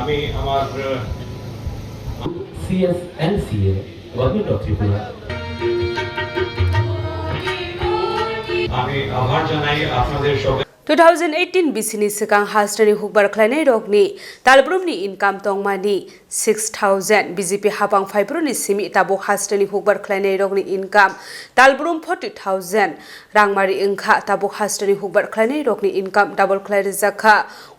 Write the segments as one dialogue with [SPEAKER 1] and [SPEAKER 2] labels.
[SPEAKER 1] আমি আমার
[SPEAKER 2] CSNCA government of Tripura
[SPEAKER 1] আমি আভার জানাই আপনাদের সবাই
[SPEAKER 3] 2018 BCni sikang hasrani hukbar khlainai rokni talbrumni income tongmani 6000 BJP habang phaibroni simi tabo hasrani hukbar khlainai rokni income talbrum 40000 rangmari ingkha tabo hasrani hukbar khlainai rokni income double khlai rizakha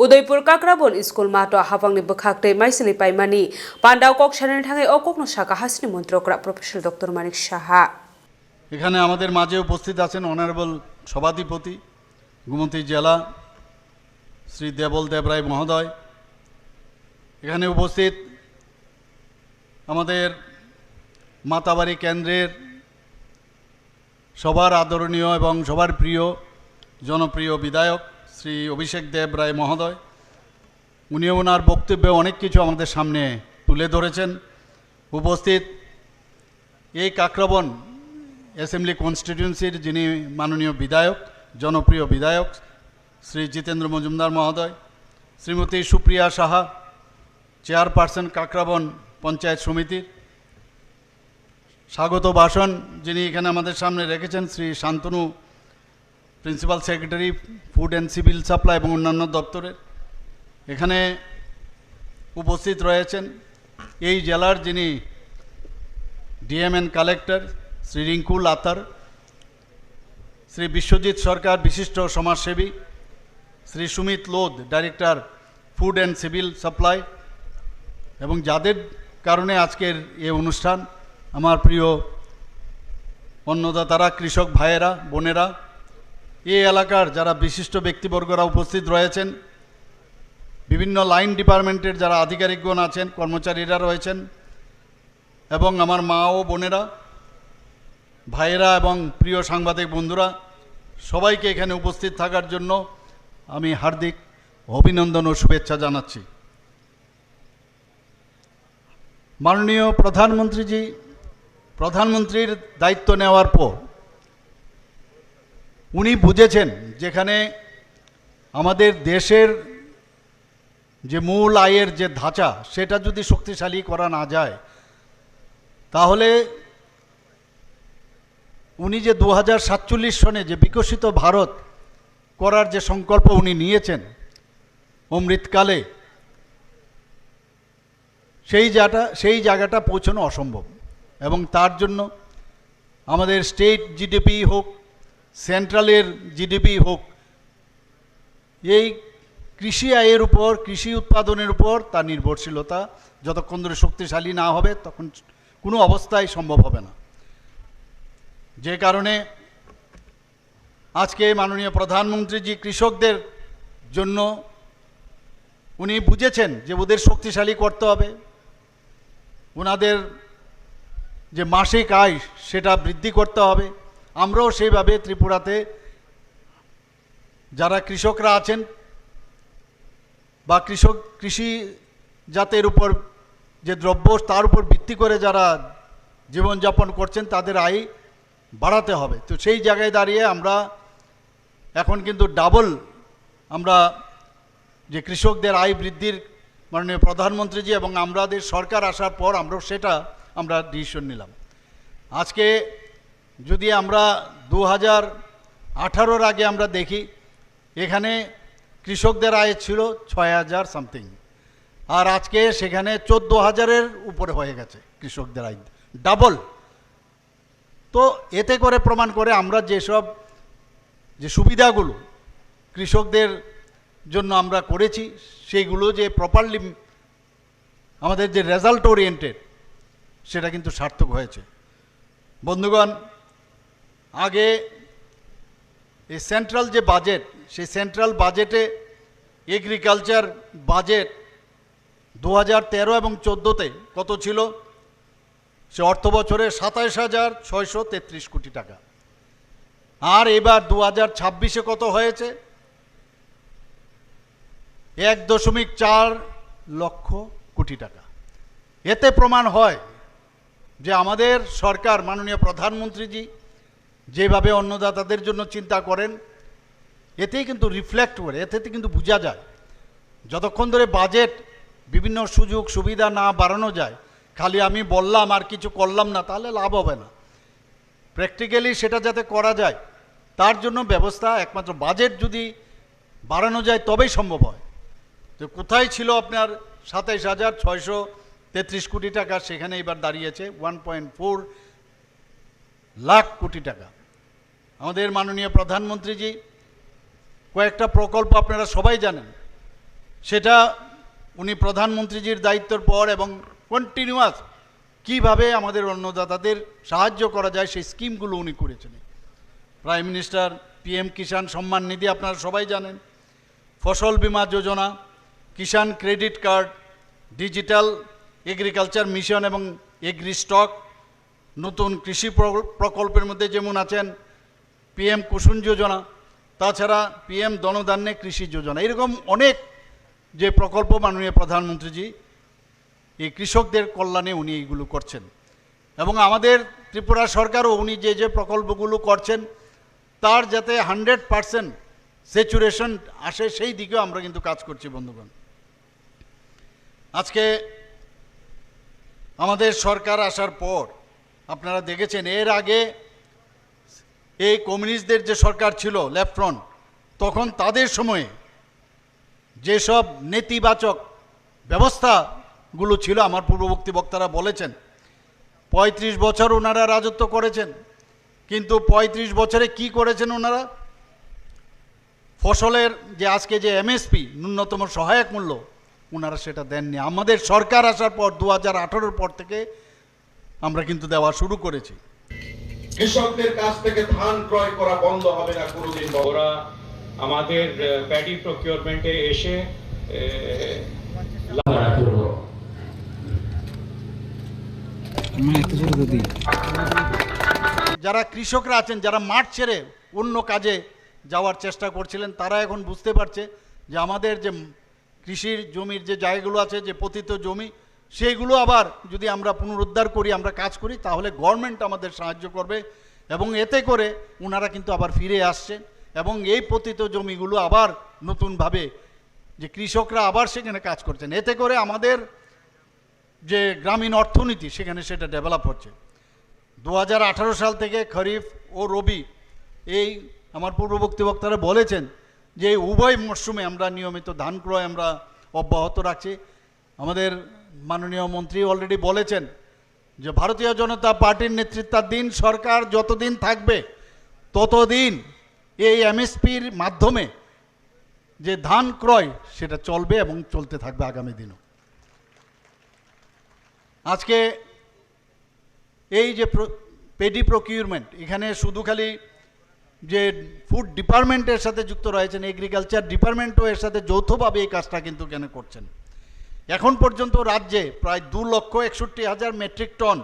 [SPEAKER 3] udaipur kakrabon school mato habangni bkhakte maisili paimani pandaw kok sanani thangai okokno saka hasni মন্ত্রকরা professor doctor Manik Saha
[SPEAKER 4] এখানে আমাদের মাঝে উপস্থিত আছেন honourable সভাধিপতি গোমতী জেলা শ্রী দেবল দেবরায় মহোদয়। এখানে উপস্থিত আমাদের মাতাবাড়ি কেন্দ্রের সবার আদরণীয় এবং সবার প্রিয় জনপ্রিয় বিধায়ক শ্রী অভিষেক দেব রায় মহোদয়। উনি ওনার বক্তব্যে অনেক কিছু আমাদের সামনে তুলে ধরেছেন। উপস্থিত এই কাকরাবন অ্যাসেম্বলি কনস্টিটিউয়েন্সির যিনি মাননীয় বিধায়ক জনপ্রিয় বিধায়ক শ্রী জিতেন্দ্র মজুমদার মহোদয়, শ্রীমতী সুপ্রিয়া সাহা চেয়ারপারসন কাকরাবন পঞ্চায়েত সমিতির, স্বাগত ভাষণ যিনি এখানে আমাদের সামনে রেখেছেন Shri Shantanu principal secretary food and civil supply এবং অন্যান্য দপ্তরের। এখানে উপস্থিত রয়েছেন এই জেলার যিনি ডিএমএন কালেক্টর শ্রী রিঙ্কু লাতার, শ্রী বিশ্বজিৎ সরকার বিশিষ্ট সমাজসেবী, Shri Sumit Lodh director food and civil supply, এবং যাদের কারণে আজকের এই অনুষ্ঠান আমার প্রিয় অন্নদাতারা কৃষক ভাইয়েরা বোনেরা, এই এলাকার যারা বিশিষ্ট ব্যক্তিবর্গরা উপস্থিত রয়েছেন, বিভিন্ন লাইন ডিপার্টমেন্টের যারা আধিকারিকগণ আছেন কর্মচারীরা রয়েছেন, এবং আমার মা ও বোনেরা ভাইয়েরা এবং প্রিয় সাংবাদিক বন্ধুরা, সবাইকে এখানে উপস্থিত থাকার জন্য আমি হার্দিক অভিনন্দন ও শুভেচ্ছা জানাচ্ছি। মাননীয় প্রধানমন্ত্রীর দায়িত্ব নেওয়ার পর উনি বুঝেছেন যেখানে আমাদের দেশের যে মূল আয়ের যে ধাঁচা সেটা যদি শক্তিশালী করা না যায়, তাহলে উনি যে 2047 সনে যে বিকশিত ভারত করার যে সংকল্প উনি নিয়েছেন অমৃতকালে, সেই জায়গাটা পৌঁছানো অসম্ভব। এবং তার জন্য আমাদের স্টেট জিডিপি হোক সেন্ট্রালের জিডিপি হোক, এই কৃষি আয়ের উপর কৃষি উৎপাদনের উপর তার নির্ভরশীলতা যতক্ষণ ধরে শক্তিশালী না হবে তখন কোনো অবস্থায় সম্ভব হবে না। যে কারণে আজকে মাননীয় প্রধানমন্ত্রীজি কৃষকদের জন্য উনি বুঝেছেন যে ওদের শক্তিশালী করতে হবে, ওনাদের যে মাসিক আয় সেটা বৃদ্ধি করতে হবে। আমরাও সেইভাবে ত্রিপুরাতে যারা কৃষকরা আছেন বা কৃষি জাতের উপর যে দ্রব্য তার উপর ভিত্তি করে যারা জীবনযাপন করছেন তাদের আয় বাড়াতে হবে। তো সেই জায়গায় দাঁড়িয়ে আমরা এখন কিন্তু ডাবল আমরা যে কৃষকদের আয় বৃদ্ধির মাননীয় প্রধানমন্ত্রীজি এবং আমাদের সরকার আসার পর আমরা ডিসিশন নিলাম। আজকে যদি আমরা 2018-র আগে আমরা দেখি এখানে কৃষকদের আয় ছিল 6000 সামথিং, আর আজকে সেখানে 14000-এর উপরে হয়ে গেছে কৃষকদের আয়, ডাবল। তো এতে করে প্রমাণ করে আমরা যে সুবিধাগুলো কৃষকদের জন্য আমরা করেছি সেইগুলো যে প্রপারলি আমাদের যে রেজাল্ট ওরিয়েন্টেড সেটা কিন্তু সার্থক হয়েছে। বন্ধুগণ, আগে এই সেন্ট্রাল যে বাজেট সেই সেন্ট্রাল বাজেটে এগ্রিকালচার বাজেট 2013 এবং 2014-তে কত ছিল? সে অর্থ বছরে 27,633 কোটি টাকা। আর এবার 2026-এ কত হয়েছে? 1.4 লক্ষ কোটি টাকা। এতে প্রমাণ হয় যে আমাদের সরকার মাননীয় প্রধানমন্ত্রীজি যেভাবে অন্নদাতাদের জন্য চিন্তা করেন এতেই কিন্তু রিফ্লেক্ট করে, এতে কিন্তু বোঝা যায়। যতক্ষণ ধরে বাজেট বিভিন্ন সুযোগ সুবিধা না বাড়ানো যায়, খালি আমি বললাম আর কিছু করলাম না, তাহলে লাভ হবে না। প্র্যাকটিক্যালি সেটা যাতে করা যায় তার জন্য ব্যবস্থা, একমাত্র বাজেট যদি বাড়ানো যায় তবেই সম্ভব হয়। তো কোথায় ছিল আপনার 27,633 কোটি টাকা, সেখানে এবার দাঁড়িয়েছে 1.4 লাখ কোটি টাকা। আমাদের মাননীয় প্রধানমন্ত্রীজি কয়েকটা প্রকল্প আপনারা সবাই জানেন, সেটা উনি প্রধানমন্ত্রীজির দায়িত্বের পর এবং কন্টিনিউয়াস কীভাবে আমাদের অন্নদাতাদের সাহায্য করা যায় সেই স্কিমগুলো উনি করেছেন। Prime minister PM Kisan Samman Nidhi আপনারা সবাই জানেন, ফসল বীমা যোজনা, Kisan credit card, digital agriculture mission এবং এগ্রি স্টক, নতুন কৃষি প্রকল্পের মধ্যে যেমন আছেন PM কুসুম যোজনা, তাছাড়া PM ধনধান্যে কৃষি যোজনা, এরকম অনেক যে প্রকল্প মাননীয় প্রধানমন্ত্রীজি এই কৃষকদের কল্যাণে উনি এইগুলো করছেন। এবং আমাদের ত্রিপুরা সরকারও উনি যে যে প্রকল্পগুলো করছেন তার যাতে 100% স্যাচুরেশন আসে সেই দিকেও আমরা কিন্তু কাজ করছি। বন্ধুগণ, আজকে আমাদের সরকার আসার পর আপনারা দেখেছেন, এর আগে এই কমিউনিস্টদের যে সরকার ছিল লেফট ফ্রন্ট, তখন তাদের সময়ে যেসব নেতিবাচক ব্যবস্থাগুলো ছিল, আমার পূর্ববর্তী বক্তারা বলেছেন 35 বছর ওনারা রাজত্ব করেছেন, কিন্তু 35 বছরে কি করেছেন ওনারা? ফসলের যে আজকে যে MSP ন্যূনতম সহায়ক মূল্য ওনারা সেটা দেননি। আমাদের সরকার আসার পর 2018 পর থেকে আমরা কিন্তু দেওয়া শুরু করেছি।
[SPEAKER 5] কৃষকদের কাছ থেকে ধান ক্রয় করা বন্ধ হবে না কোনোদিন।
[SPEAKER 1] ওরা আমাদের প্যাডি প্রকিউরমেন্টে এসে
[SPEAKER 2] Arturo.
[SPEAKER 4] যারা কৃষকরা আছেন, যারা মাঠ ছেড়ে অন্য কাজে যাওয়ার চেষ্টা করছিলেন, তারা এখন বুঝতে পারছে যে আমাদের যে কৃষির জমির যে জায়গাগুলো আছে, যে পতিত জমি, সেইগুলো আবার যদি আমরা পুনরুদ্ধার করি, আমরা কাজ করি, তাহলে গভর্নমেন্ট আমাদের সাহায্য করবে। এবং এতে করে ওনারা কিন্তু আবার ফিরে আসছে এবং এই পতিত জমিগুলো আবার নতুনভাবে যে কৃষকরা আবার সেখানে কাজ করছেন, এতে করে আমাদের যে গ্রামীণ অর্থনীতি সেখানে সেটা ডেভেলপ হচ্ছে। 2018 সাল থেকে খরিফ ও রবি, এই আমার পূর্ববর্তী বক্তারা বলেছেন যে উভয় মরশুমে আমরা নিয়মিত ধান ক্রয় আমরা অব্যাহত রাখছি। আমাদের মাননীয় মন্ত্রী অলরেডি বলেছেন যে ভারতীয় জনতা পার্টির নেতৃত্বাধীন সরকার যতদিন থাকবে ততদিন এই MSPর মাধ্যমে যে ধান ক্রয় সেটা চলবে এবং চলতে থাকবে আগামী দিনও। আজকে এই যে পেডি প্রকিউরমেন্ট, এখানে শুধু খালি যে ফুড ডিপার্টমেন্টের সাথে যুক্ত রয়েছেন, এগ্রিকালচার ডিপার্টমেন্টও এর সাথে যৌথভাবে এই কাজটা কিন্তু কেন করছেন। এখন পর্যন্ত রাজ্যে প্রায় 2,61,000 মেট্রিক টন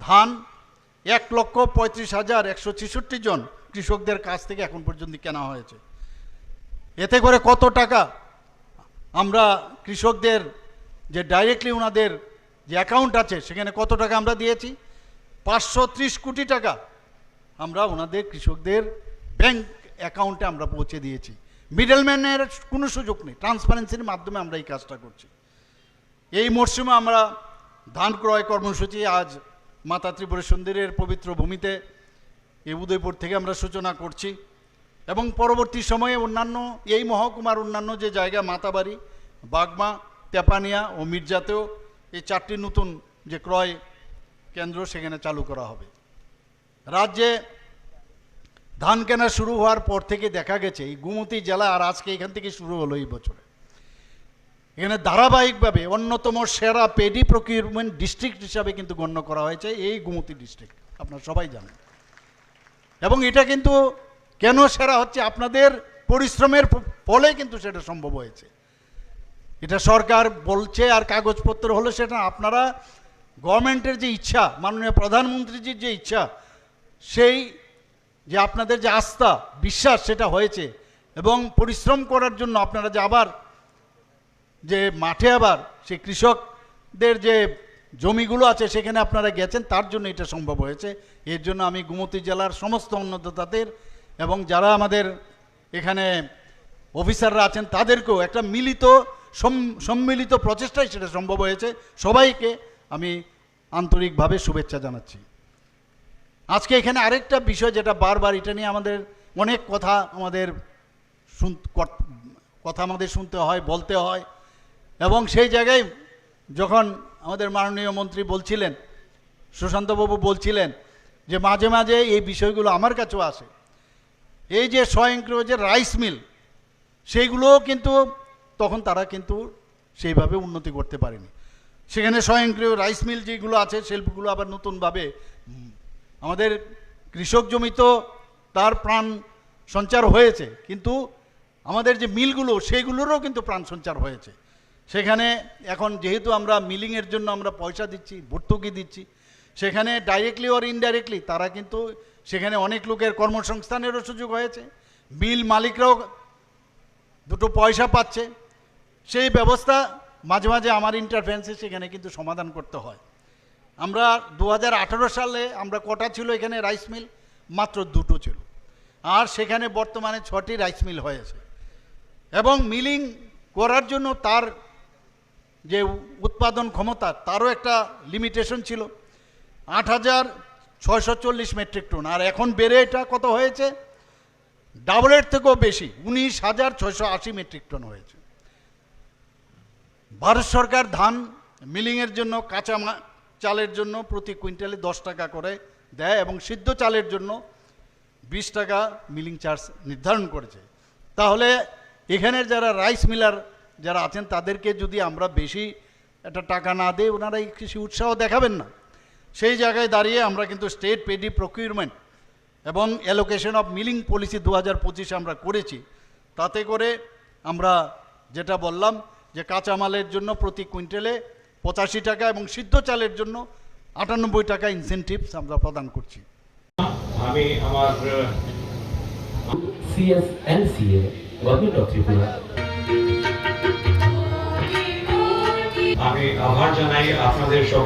[SPEAKER 4] ধান 1,35,166 জন কৃষকদের কাছ থেকে এখন পর্যন্ত কেনা হয়েছে। এতে করে কত টাকা আমরা কৃষকদের যে ডাইরেক্টলি ওনাদের যে অ্যাকাউন্ট আছে সেখানে কত টাকা আমরা দিয়েছি? 530 কোটি টাকা আমরা ওনাদের কৃষকদের ব্যাংক অ্যাকাউন্টে আমরা পৌঁছে দিয়েছি। মিডলম্যানের কোনো সুযোগ নেই, ট্রান্সপারেন্সির মাধ্যমে আমরা এই কাজটা করছি। এই মরশুমে আমরা ধান ক্রয় কর্মসূচি আজ মাতা ত্রিপুরা সুন্দরীর পবিত্র ভূমিতে এই উদয়পুর থেকে আমরা সূচনা করছি এবং পরবর্তী সময়ে অন্যান্য এই মহকুমার অন্যান্য যে জায়গা মাতাবাড়ি, বাগমা, তেপানিয়া ও মির্জাতেও এই 4টি নতুন যে ক্রয় কেন্দ্র সেখানে চালু করা হবে। রাজ্যে ধান কেনা শুরু হওয়ার পর থেকে দেখা গেছে এই গোমতী জেলা, আর আজকে এখান থেকে শুরু হলো এই বছরে, এখানে ধারাবাহিকভাবে অন্যতম সেরা পেডি প্রকিউরমেন্ট ডিস্ট্রিক্ট হিসাবে কিন্তু গণ্য করা হয়েছে এই গোমতী ডিস্ট্রিক্ট, আপনারা সবাই জানেন। এবং এটা কিন্তু কেন সেরা হচ্ছে? আপনাদের পরিশ্রমের ফলে কিন্তু সেটা সম্ভব হয়েছে। এটা সরকার বলছে আর কাগজপত্র হলো সেটা, আপনারা গভর্নমেন্টের যে ইচ্ছা, মাননীয় প্রধানমন্ত্রীজির যে ইচ্ছা, সেই যে আপনাদের যে আস্থা বিশ্বাস সেটা হয়েছে। এবং পরিশ্রম করার জন্য আপনারা যে আবার যে মাঠে আবার সেই কৃষকদের যে জমিগুলো আছে সেখানে আপনারা গেছেন, তার জন্য এটা সম্ভব হয়েছে। এর জন্য আমি গোমতী জেলার সমস্ত অন্নদাতাদের এবং যারা আমাদের এখানে অফিসাররা আছেন তাদেরকেও একটা মিলিত সম্মিলিত প্রচেষ্টায় সেটা সম্ভব হয়েছে। সবাইকে আমি আন্তরিকভাবে শুভেচ্ছা জানাচ্ছি। আজকে এখানে আরেকটা বিষয় যেটা বারবার এটা নিয়ে আমাদের অনেক কথা আমাদের শুনতে হয়, বলতে হয়, এবং সেই জায়গায় যখন আমাদের মাননীয় মন্ত্রী বলছিলেন, সুশান্তবাবু বলছিলেন যে মাঝে মাঝে এই বিষয়গুলো আমার কাছেও আসে, এই যে স্বয়ংক্রিয় যে রাইস মিল সেইগুলোও কিন্তু তখন তারা কিন্তু সেইভাবে উন্নতি করতে পারেনি। সেখানে স্বয়ংক্রিয় রাইস মিল যেগুলো আছে সেগুলো আবার নতুনভাবে আমাদের কৃষক জমি তো তার প্রাণ সঞ্চার হয়েছে, কিন্তু আমাদের যে মিলগুলো সেইগুলোরও কিন্তু প্রাণ সঞ্চার হয়েছে। সেখানে এখন যেহেতু আমরা মিলিংয়ের জন্য আমরা পয়সা দিচ্ছি, ভর্তুকি দিচ্ছি, সেখানে ডাইরেক্টলি অর ইনডাইরেক্টলি তারা কিন্তু সেখানে অনেক লোকের কর্মসংস্থানেরও সুযোগ হয়েছে, মিল মালিকরাও দুটো পয়সা পাচ্ছে। সেই ব্যবস্থা মাঝে মাঝে আমার ইন্টারফারেন্সে সেখানে কিন্তু সমাধান করতে হয়। আমরা 2018 সালে আমরা কটা ছিল এখানে রাইস মিল? মাত্র 2টো ছিল, আর সেখানে বর্তমানে 6টি রাইস মিল হয়েছে। এবং মিলিং করার জন্য তার যে উৎপাদন ক্ষমতা তারও একটা লিমিটেশন ছিল, 8,640 মেট্রিক টন, আর এখন বেড়ে এটা কত হয়েছে? ডাবলের থেকেও বেশি, 19,680 মেট্রিক টন হয়েছে। ভারত সরকার ধান মিলিংয়ের জন্য কাঁচা চালের জন্য প্রতি কুইন্টালে 10 টাকা করে দেয়, এবং সিদ্ধ চালের জন্য 20 টাকা মিলিং চার্জ নির্ধারণ করেছে। তাহলে এখানের যারা রাইস মিলার যারা আছেন তাদেরকে যদি আমরা বেশি একটা টাকা না দিই, ওনারা এই কৃষি উৎসাহ দেখাবেন না। সেই জায়গায় দাঁড়িয়ে আমরা কিন্তু স্টেট পেডি প্রকিউরমেন্ট এবং অ্যালোকেশন অফ মিলিং পলিসি 2025 আমরা করেছি। তাতে করে আমরা যেটা বললাম যে কাঁচামালের জন্য প্রতি কুইন্টালে 85 টাকা এবং সিদ্ধ চালের জন্য 98 টাকা ইনসেনটিভস আমরা প্রদান করছি।
[SPEAKER 1] আমি আমার
[SPEAKER 2] CSNCA, Government of Tripura.
[SPEAKER 1] আমি আভার জানাই আপনাদের সবাই